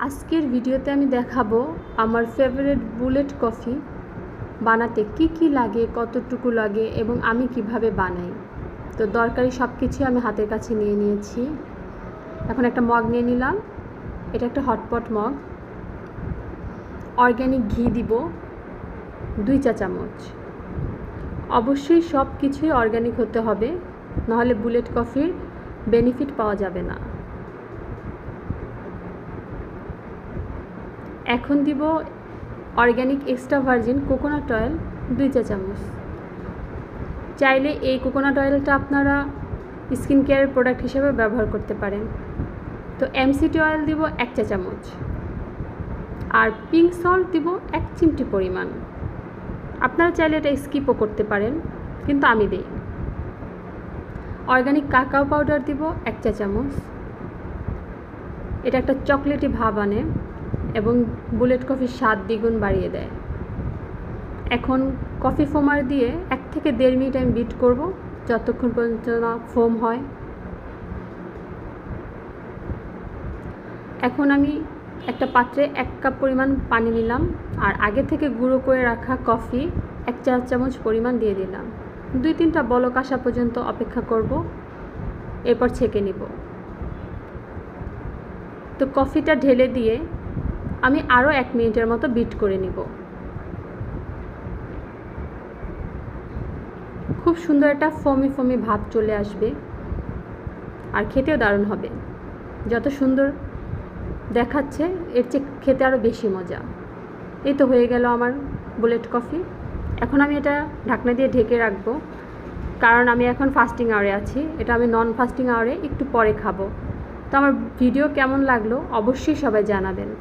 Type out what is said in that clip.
আজকের ভিডিওতে আমি দেখাবো আমার ফেভারিট বুলেট কফি বানাতে কি লাগে, কতটুকু লাগে এবং আমি কিভাবে বানাই। তো দরকারি সব কিছুই আমি হাতের কাছে নিয়ে নিয়েছি। এখন একটা মগ নিয়ে নিলাম, এটা একটা হটপট মগ। অর্গ্যানিক ঘি দিব 2 চা চামচ। অবশ্যই সব কিছুই অর্গ্যানিক হতে হবে, নাহলে বুলেট কফির বেনিফিট পাওয়া যাবে না। এখন দিব organic extra virgin coconut oil 2 চা চামচ। চাইলে এই কোকোনাট অয়েলটা আপনারা স্কিন কেয়ারের প্রোডাক্ট হিসেবে ব্যবহার করতে পারেন। তো এমসিটি অয়েল দিব 1 চা চামচ, আর পিঙ্ক সল্ট দিব 1 চিমটি পরিমাণ। আপনারা চাইলে এটা স্কিপও করতে পারেন, কিন্তু আমি দিই। অর্গ্যানিক কাকাও পাউডার দিব 1 চা চামচ। এটা একটা চকলেটি ভাব আনে এবং বুলেট কফির স্বাদ দ্বিগুণ বাড়িয়ে দেয়। এখন কফি ফোমার দিয়ে 1 থেকে 1.5 মিনিট আমি বিট করব, যতক্ষণ পর্যন্ত না ফোম হয়। এখন আমি একটা পাত্রে 1 কাপ পরিমাণ পানি নিলাম, আর আগে থেকে গুঁড়ো করে রাখা কফি 1 চা চামচ পরিমাণ দিয়ে দিলাম। 2-3টা বলক আসা পর্যন্ত অপেক্ষা করব, এরপর ছেঁকে নিব। তো কফিটা ঢেলে দিয়ে আমি আরও 1 মিনিটের মতো বিট করে নিব। খুব সুন্দর একটা ফমি ভাব চলে আসবে, আর খেতেও দারুণ হবে। যত সুন্দর দেখাচ্ছে এর চেয়ে খেতে আরও বেশি মজা। এই তো হয়ে গেল আমার বুলেট কফি। এখন আমি এটা ঢাকনা দিয়ে ঢেকে রাখবো, কারণ আমি এখন ফাস্টিং আওয়ারে আছি। এটা আমি নন ফাস্টিং আওয়ারে একটু পরে খাবো। তো আমার ভিডিও কেমন লাগলো অবশ্যই সবাই জানাবেন।